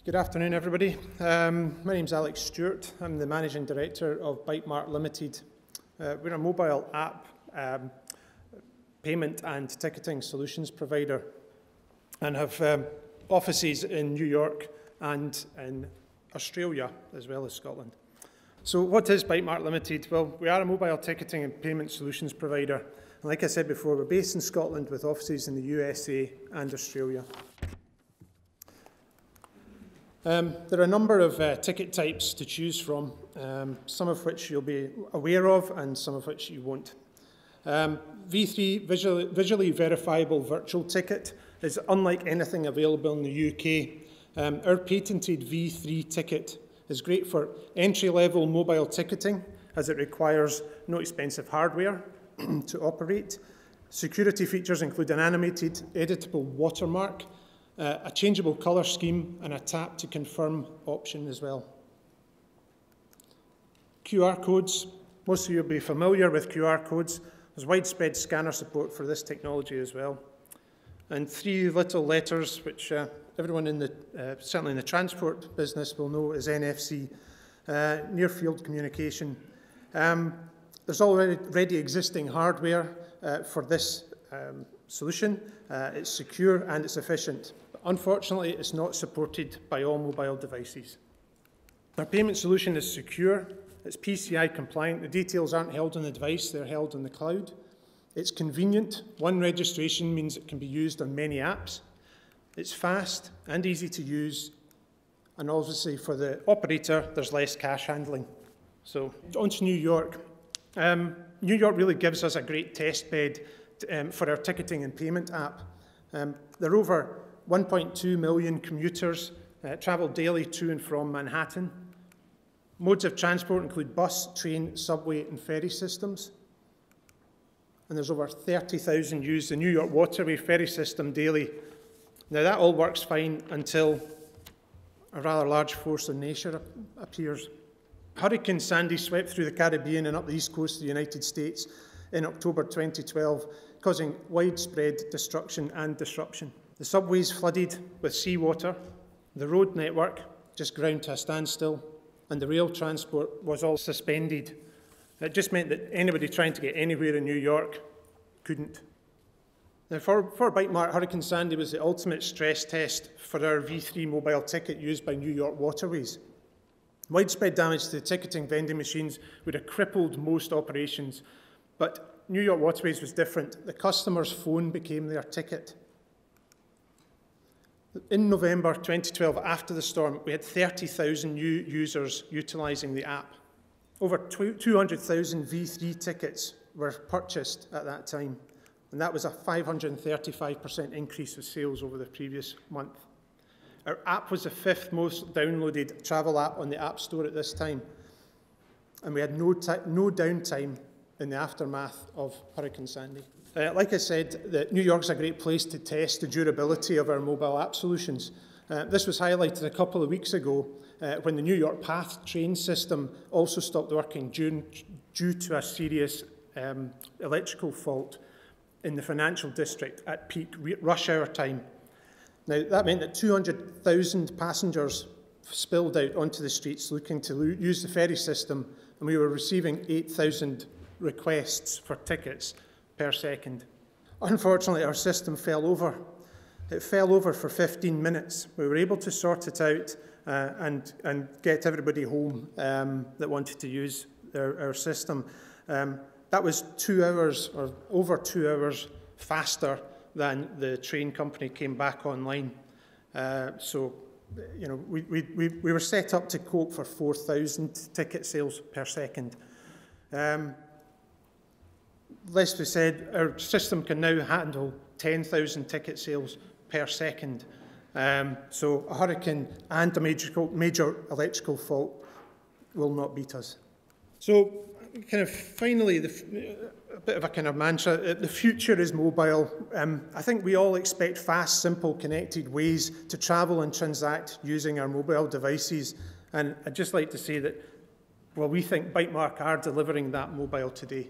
Good afternoon, everybody. My name's Alex Stewart. I'm the Managing Director of Bytemark Limited. We're a mobile app payment and ticketing solutions provider and have offices in New York and in Australia as well as Scotland. So what is Bytemark Limited? Well, we are a mobile ticketing and payment solutions provider. And like I said before, we're based in Scotland with offices in the USA and Australia. There are a number of ticket types to choose from, some of which you'll be aware of and some of which you won't. V3 visually verifiable virtual ticket is unlike anything available in the UK. Our patented V3 ticket is great for entry-level mobile ticketing as it requires no expensive hardware to operate. Security features include an animated editable watermark, a changeable colour scheme and a tap to confirm option as well. QR codes. Most of you will be familiar with QR codes. There's widespread scanner support for this technology as well. And three little letters, which everyone in the, certainly in the transport business will know is NFC, near field communication. There's already existing hardware for this solution. It's secure and it's efficient. Unfortunately, it's not supported by all mobile devices. Our payment solution is secure, it's PCI compliant, the details aren't held on the device, they're held on the cloud. It's convenient, one registration means it can be used on many apps. It's fast and easy to use, and obviously for the operator, there's less cash handling. So, on to New York. New York really gives us a great test bed for our ticketing and payment app. There are over 1.2 million commuters travel daily to and from Manhattan. Modes of transport include bus, train, subway and ferry systems. And there's over 30,000 use the New York Waterway ferry system daily. Now that all works fine until a rather large force of nature appears. Hurricane Sandy swept through the Caribbean and up the east coast of the United States in October 2012, causing widespread destruction and disruption. The subways flooded with seawater, the road network just ground to a standstill, and the rail transport was all suspended. It just meant that anybody trying to get anywhere in New York couldn't. Now for Bytemark, Hurricane Sandy was the ultimate stress test for our V3 mobile ticket used by New York Waterways. Widespread damage to the ticketing vending machines would have crippled most operations, but New York Waterways was different. The customer's phone became their ticket. In November 2012, after the storm, we had 30,000 new users utilising the app. Over 200,000 V3 tickets were purchased at that time, and that was a 535% increase of sales over the previous month. Our app was the 5th most downloaded travel app on the App Store at this time, and we had no downtime in the aftermath of Hurricane Sandy. Like I said, New York's a great place to test the durability of our mobile app solutions. This was highlighted a couple of weeks ago when the New York Path train system also stopped working due to a serious electrical fault in the financial district at peak rush hour time. Now, that meant that 200,000 passengers spilled out onto the streets looking to use the ferry system, and we were receiving 8,000 requests for tickets per second. Unfortunately, our system fell over. It fell over for 15 minutes. We were able to sort it out and get everybody home that wanted to use our system. That was 2 hours or over 2 hours faster than the train company came back online. So, you know, we were set up to cope for 4,000 ticket sales per second. Lest we said, our system can now handle 10,000 ticket sales per second. So a hurricane and a major electrical fault will not beat us. So kind of finally, a bit of a kind of mantra, the future is mobile. I think we all expect fast, simple, connected ways to travel and transact using our mobile devices. And I'd just like to say that, well, we think Bytemark are delivering that mobile today.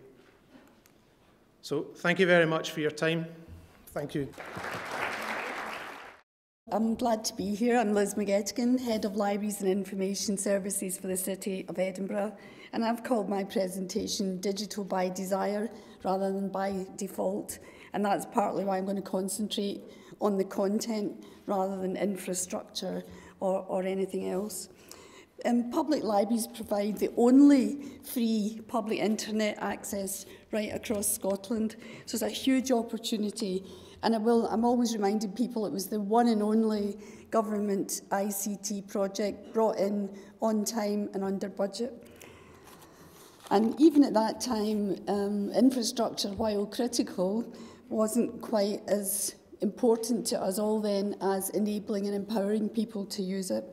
So thank you very much for your time. Thank you. I'm glad to be here. I'm Liz McGettigan, Head of Libraries and Information Services for the City of Edinburgh, and I've called my presentation Digital by Desire rather than by default, and that's partly why I'm going to concentrate on the content rather than infrastructure or anything else. Public libraries provide the only free public internet access right across Scotland, so it's a huge opportunity. And I'm always reminding people it was the one and only government ICT project brought in on time and under budget. And even at that time, infrastructure, while critical, wasn't quite as important to us all then as enabling and empowering people to use it.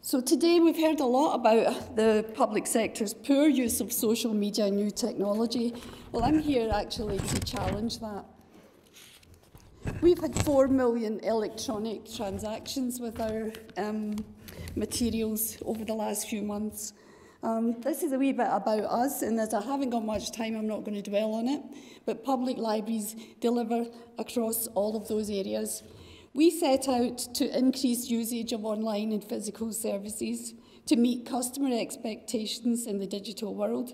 So today we've heard a lot about the public sector's poor use of social media and new technology. Well, I'm here actually to challenge that. We've had 4 million electronic transactions with our materials over the last few months. This is a wee bit about us, and as I haven't got much time, I'm not going to dwell on it, but public libraries deliver across all of those areas. We set out to increase usage of online and physical services, to meet customer expectations in the digital world,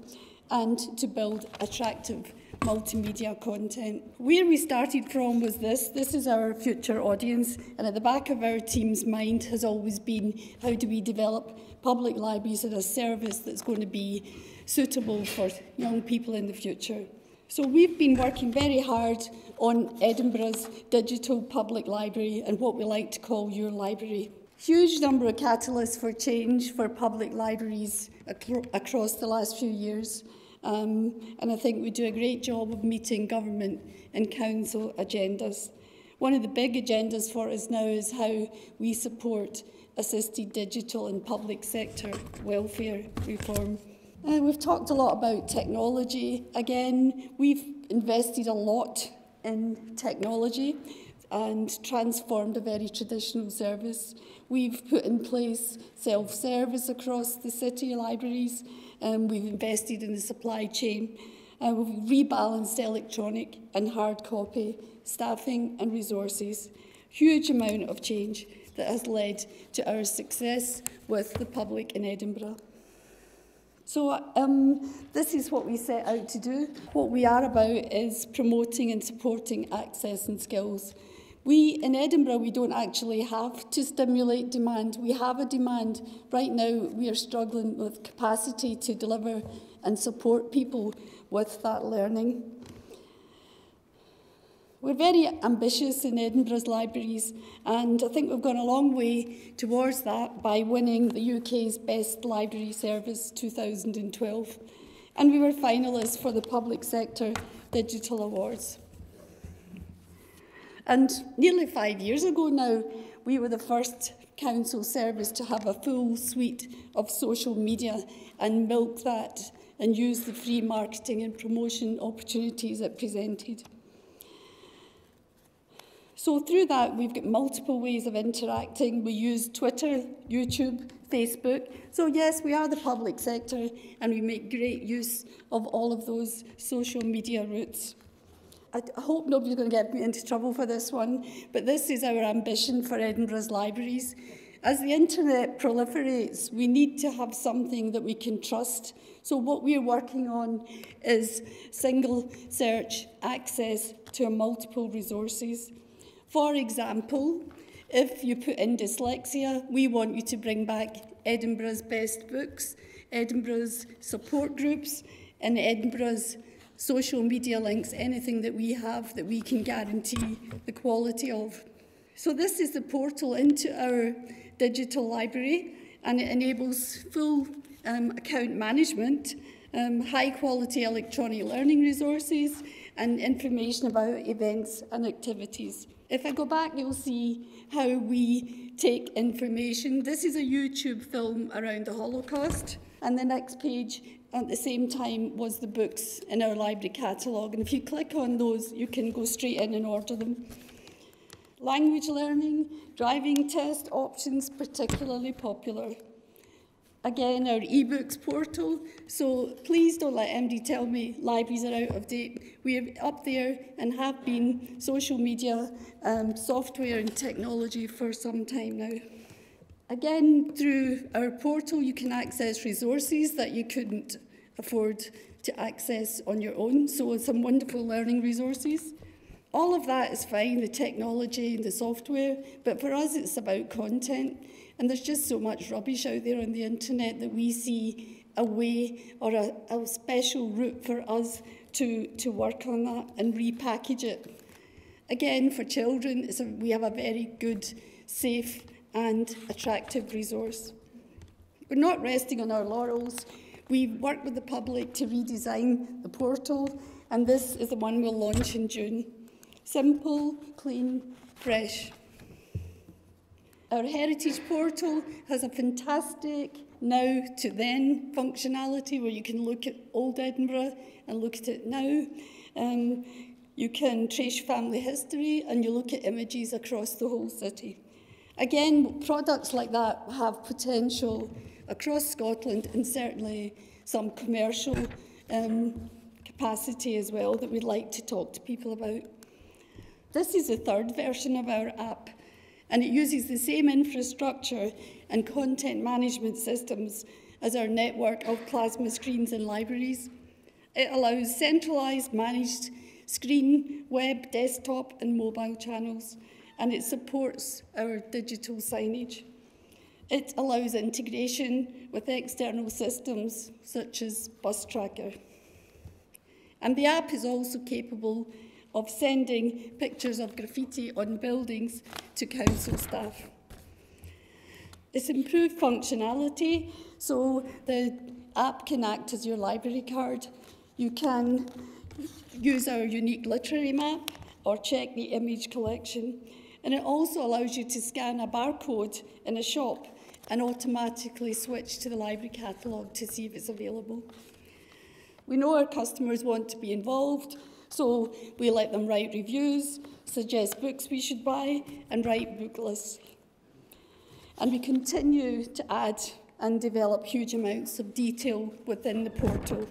and to build attractive multimedia content. Where we started from was this is our future audience, and at the back of our team's mind has always been how do we develop public libraries as a service that's going to be suitable for young people in the future. So we've been working very hard on Edinburgh's digital public library and what we like to call your library. Huge number of catalysts for change for public libraries across the last few years. And I think we do a great job of meeting government and council agendas. One of the big agendas for us now is how we support assisted digital and public sector welfare reform. We've talked a lot about technology. Again, we've invested a lot in technology and transformed a very traditional service. We've put in place self-service across the city libraries. We've invested in the supply chain. We've rebalanced electronic and hard copy, staffing and resources. Huge amount of change that has led to our success with the public in Edinburgh. So this is what we set out to do. What we are about is promoting and supporting access and skills. In Edinburgh, we don't actually have to stimulate demand. We have a demand. Right now, we are struggling with capacity to deliver and support people with that learning. We're very ambitious in Edinburgh's libraries, and I think we've gone a long way towards that by winning the UK's Best Library Service 2012. And we were finalists for the Public Sector Digital Awards. And nearly 5 years ago now, we were the first council service to have a full suite of social media and milk that and use the free marketing and promotion opportunities it presented. So through that, we've got multiple ways of interacting. We use Twitter, YouTube, Facebook. So yes, we are the public sector, and we make great use of all of those social media routes. I hope nobody's going to get me into trouble for this one, but this is our ambition for Edinburgh's libraries. As the internet proliferates, we need to have something that we can trust. So what we're working on is single search access to multiple resources. For example, if you put in dyslexia, we want you to bring back Edinburgh's best books, Edinburgh's support groups, and Edinburgh's social media links, anything that we have that we can guarantee the quality of. So this is the portal into our digital library, and it enables full account management, high-quality electronic learning resources, and information about events and activities. If I go back, you'll see how we take information. This is a YouTube film around the Holocaust, and the next page at the same time was the books in our library catalogue. And if you click on those, you can go straight in and order them. Language learning, driving test options, particularly popular. Again, our ebooks portal, so please don't let MD tell me libraries are out of date. We are up there and have been social media, software and technology for some time now. Again, through our portal, you can access resources that you couldn't afford to access on your own, so some wonderful learning resources. All of that is fine, the technology and the software, but for us it's about content. And there's just so much rubbish out there on the internet that we see a way or a special route for us to work on that and repackage it. Again, for children, we have a very good, safe and attractive resource. We're not resting on our laurels. We've worked with the public to redesign the portal, and this is the one we'll launch in June. Simple, clean, fresh. Our heritage portal has a fantastic now to then functionality where you can look at old Edinburgh and look at it now. You can trace family history and you look at images across the whole city. Again, products like that have potential across Scotland and certainly some commercial capacity as well that we'd like to talk to people about. This is the third version of our app, and it uses the same infrastructure and content management systems as our network of plasma screens in libraries. It allows centralised managed screen, web, desktop and mobile channels, and it supports our digital signage. It allows integration with external systems such as Bus Tracker. And the app is also capable of sending pictures of graffiti on buildings to council staff. It's improved functionality, so the app can act as your library card. You can use our unique literary map or check the image collection. And it also allows you to scan a barcode in a shop and automatically switch to the library catalogue to see if it's available. We know our customers want to be involved, so we let them write reviews, suggest books we should buy, and write book lists. And we continue to add and develop huge amounts of detail within the portal.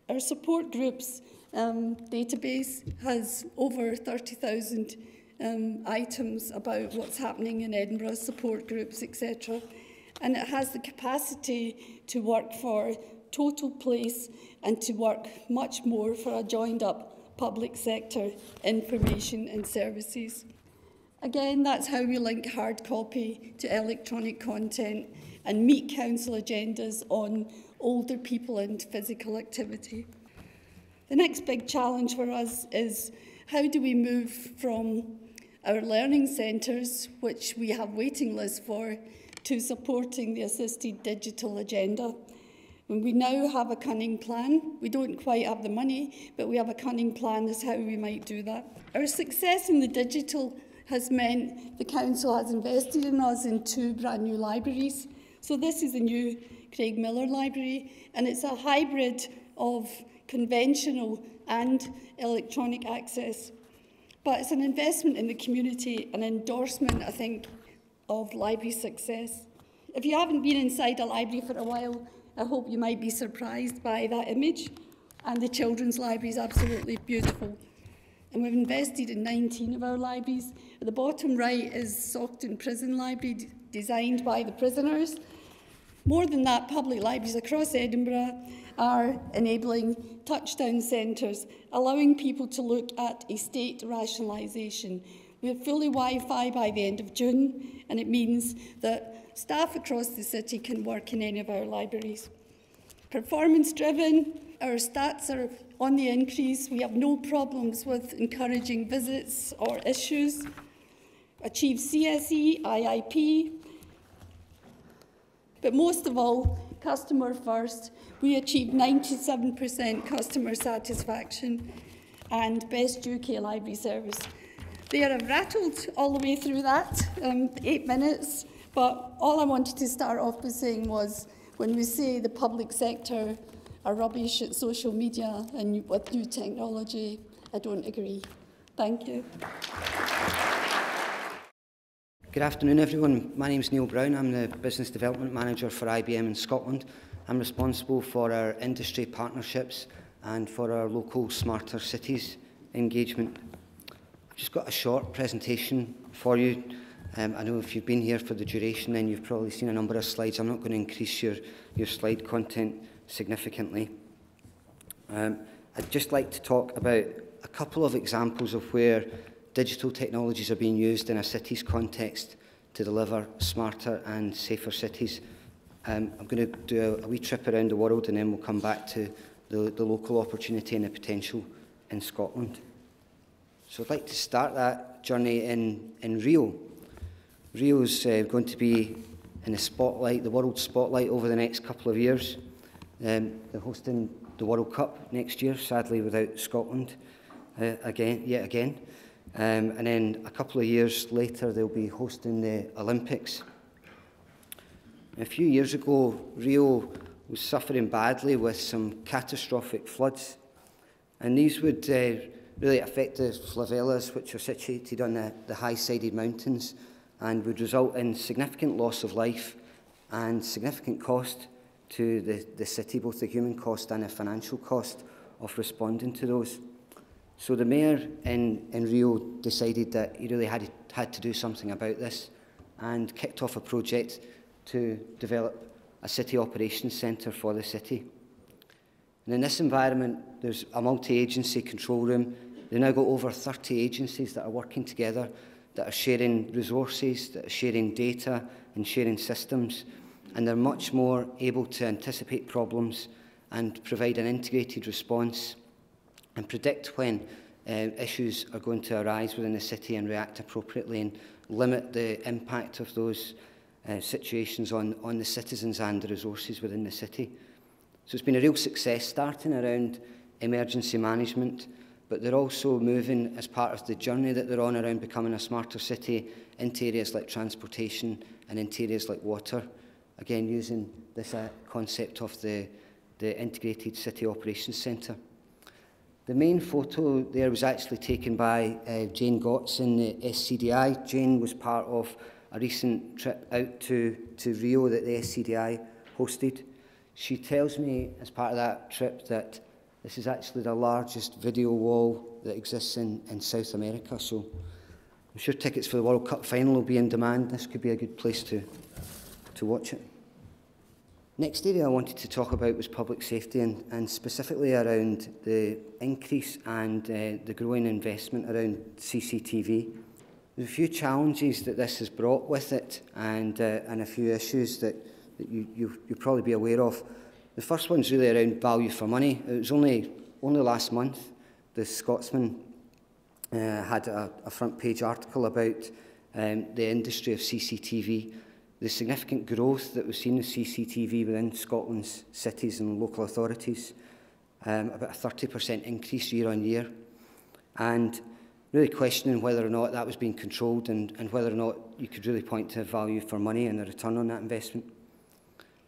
Our support groups database has over 30,000 items about what's happening in Edinburgh, support groups, etc. And it has the capacity to work for total place and to work much more for a joined-up public sector information and services. Again, that's how we link hard copy to electronic content and meet council agendas on older people and physical activity. The next big challenge for us is how do we move from our learning centres, which we have waiting lists for, to supporting the assisted digital agenda. And we now have a cunning plan. We don't quite have the money, but we have a cunning plan as how we might do that. Our success in the digital has meant the council has invested in us in 2 brand new libraries. So this is the new Craig Miller Library, and it's a hybrid of conventional and electronic access. But it's an investment in the community, an endorsement, I think, of library success. If you haven't been inside a library for a while, I hope you might be surprised by that image. And the children's library is absolutely beautiful. And we've invested in 19 of our libraries. At the bottom right is Saughton Prison Library, designed by the prisoners. More than that, public libraries across Edinburgh are enabling touchdown centres, allowing people to look at estate rationalisation. We have fully Wi-Fi by the end of June, and it means that staff across the city can work in any of our libraries. Performance-driven, our stats are on the increase. We have no problems with encouraging visits or issues. Achieve CSE, IIP. But most of all, customer first. We achieved 97% customer satisfaction and best UK library service. They are rattled all the way through that, 8 minutes, but all I wanted to start off by saying was when we say the public sector are rubbish at social media and with new technology, I don't agree. Thank you. Good afternoon, everyone. My name is Niall Brown. I'm the Business Development Manager for IBM in Scotland. I'm responsible for our industry partnerships and for our local Smarter Cities engagement. I've just got a short presentation for you. I know if you've been here for the duration, then you've probably seen a number of slides. I'm not going to increase your slide content significantly. I'd just like to talk about a couple of examples of where digital technologies are being used in a city's context to deliver smarter and safer cities. I'm going to do a wee trip around the world, and then we'll come back to the local opportunity and the potential in Scotland. So I'd like to start that journey in Rio. Rio's going to be in the spotlight, the world spotlight, over the next couple of years. They're hosting the World Cup next year, sadly without Scotland yet again. And then a couple of years later, they'll be hosting the Olympics. A few years ago, Rio was suffering badly with some catastrophic floods, and these would really affect the favelas, which are situated on the high-sided mountains, and would result in significant loss of life and significant cost to the city, both the human cost and the financial cost of responding to those. So the mayor in Rio decided that he really had to do something about this, and kicked off a project to develop a city operations centre for the city. And in this environment, there's a multi-agency control room. They've now got over 30 agencies that are working together, that are sharing resources, that are sharing data and sharing systems, and they're much more able to anticipate problems and provide an integrated response and predict when issues are going to arise within the city and react appropriately and limit the impact of those situations on the citizens and the resources within the city. So it's been a real success starting around emergency management, but they're also moving, as part of the journey that they're on around becoming a smarter city, into areas like transportation and into areas like water, again using this concept of the Integrated City Operations Centre. The main photo there was actually taken by Jane Gotts in the SCDI. Jane was part of a recent trip out to Rio that the SCDI hosted. She tells me, as part of that trip, that this is actually the largest video wall that exists in South America. So I'm sure tickets for the World Cup final will be in demand. This could be a good place to watch it. Next area I wanted to talk about was public safety, and specifically around the increase and the growing investment around CCTV. There's a few challenges that this has brought with it, and a few issues that you'll probably be aware of. The first one's really around value for money. It was only last month the Scotsman had a front page article about the industry of CCTV, the significant growth that we've seen in CCTV within Scotland's cities and local authorities, about a 30% increase year on year, and really questioning whether or not that was being controlled and whether or not you could really point to value for money and the return on that investment.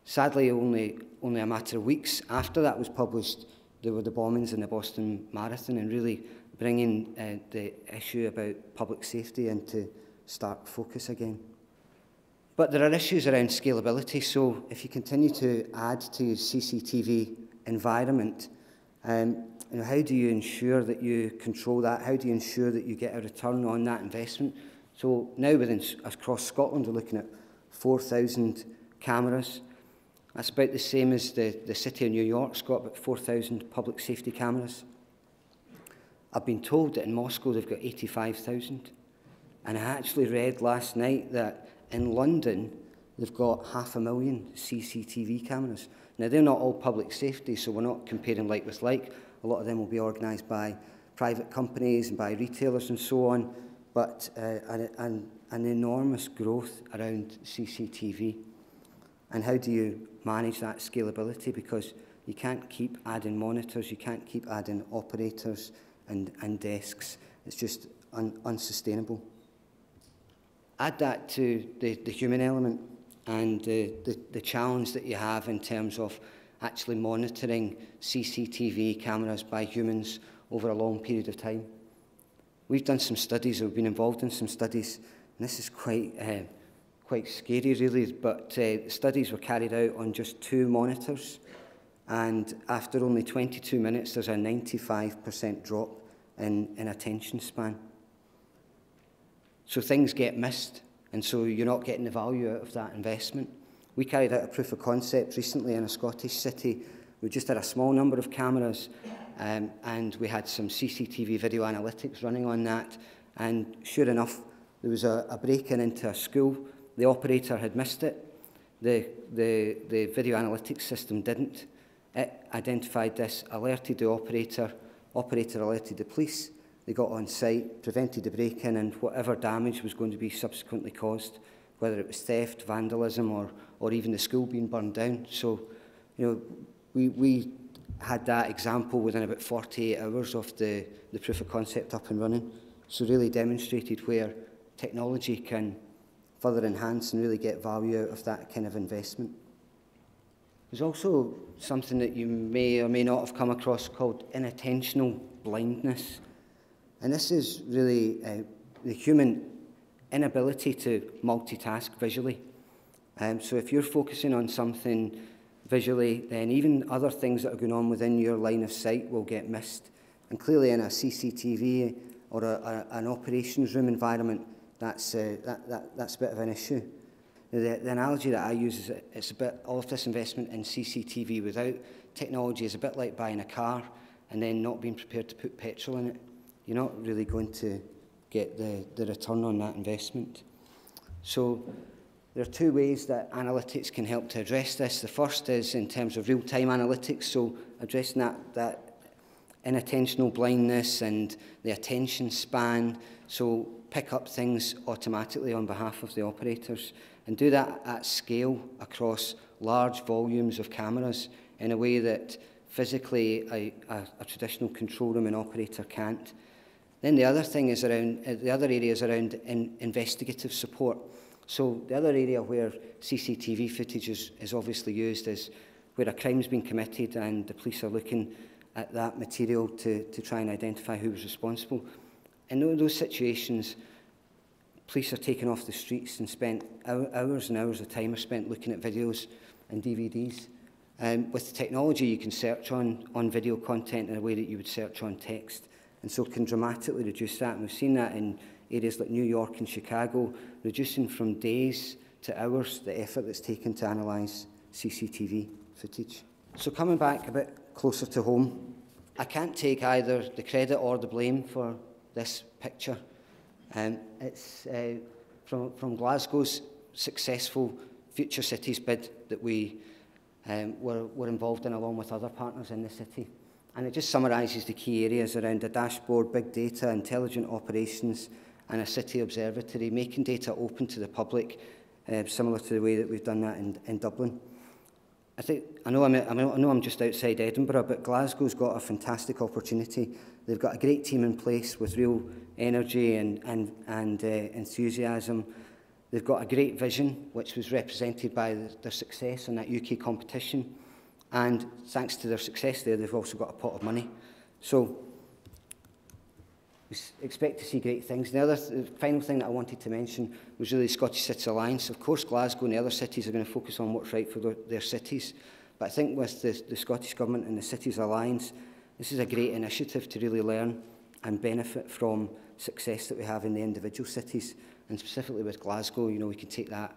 Sadly, only a matter of weeks after that was published, there were the bombings in the Boston Marathon, and really bringing the issue about public safety into stark focus again. But there are issues around scalability. So if you continue to add to your CCTV environment, how do you ensure that you control that? How do you ensure that you get a return on that investment? So now across Scotland, we're looking at 4,000 cameras. That's about the same as the City of New York's got, about 4,000 public safety cameras. I've been told that in Moscow they've got 85,000. And I actually read last night that in London they've got 500,000 CCTV cameras. Now, they're not all public safety, so we're not comparing like with like. A lot of them will be organised by private companies and by retailers and so on, but an enormous growth around CCTV. And how do you manage that scalability? Because you can't keep adding monitors, you can't keep adding operators and desks. It's just unsustainable. Add that to the human element and the challenge that you have in terms of actually monitoring CCTV cameras by humans over a long period of time. We've done some studies, or we've been involved in some studies And this is quite scary, really, but studies were carried out on just 2 monitors, and after only 22 minutes, there's a 95% drop in attention span. So things get missed, and so you're not getting the value out of that investment. We carried out a proof of concept recently in a Scottish city. We just had a small number of cameras, and we had some CCTV video analytics running on that, and sure enough, there was a break-in into a school. The operator had missed it. The video analytics system didn't. It identified this, alerted the operator, operator alerted the police. They got on site, prevented the break-in, and whatever damage was going to be subsequently caused, whether it was theft, vandalism, or even the school being burned down. So, you know, we had that example within about 48 hours of the proof of concept up and running. So really demonstrated where technology can further enhance and really get value out of that kind of investment. There's also something that you may or may not have come across called inattentional blindness. And this is really the human inability to multitask visually. So if you're focusing on something visually, then even other things that are going on within your line of sight will get missed. And clearly in a CCTV or an operations room environment, that's a bit of an issue. The analogy that I use is that it's a bit, all of this investment in CCTV without technology is a bit like buying a car and then not being prepared to put petrol in it. You're not really going to get the return on that investment. So there are 2 ways that analytics can help to address this. The first is in terms of real-time analytics, so addressing that inattentional blindness and the attention span, so pick up things automatically on behalf of the operators and do that at scale across large volumes of cameras in a way that physically a traditional control room and operator can't. Then the other thing is around, the other area is around investigative support. So the other area where CCTV footage is obviously used is where a crime's been committed and the police are looking at that material to try and identify who was responsible. In those situations, police are taken off the streets and spent hours and hours of time are spent looking at videos and DVDs. With the technology, you can search on video content in a way that you would search on text, and so can dramatically reduce that. And we've seen that in areas like New York and Chicago, reducing from days to hours the effort that's taken to analyse CCTV footage. So coming back a bit closer to home, I can't take either the credit or the blame for this picture. It's from Glasgow's successful Future Cities bid that we were involved in along with other partners in the city. And it just summarises the key areas around a dashboard, big data, intelligent operations, and a city observatory, making data open to the public, similar to the way that we've done that in Dublin. I know I'm just outside Edinburgh, but Glasgow's got a fantastic opportunity. They've got a great team in place with real energy and enthusiasm. They've got a great vision, which was represented by their success in that UK competition. And thanks to their success there, they've also got a pot of money. So we expect to see great things. The final thing that I wanted to mention was really the Scottish Cities Alliance. Of course, Glasgow and the other cities are going to focus on what's right for their cities. But I think with the Scottish Government and the Cities Alliance, this is a great initiative to really learn and benefit from success that we have in the individual cities. And specifically with Glasgow, you know, we can take that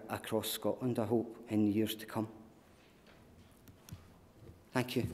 across Scotland, I hope, in the years to come. Thank you.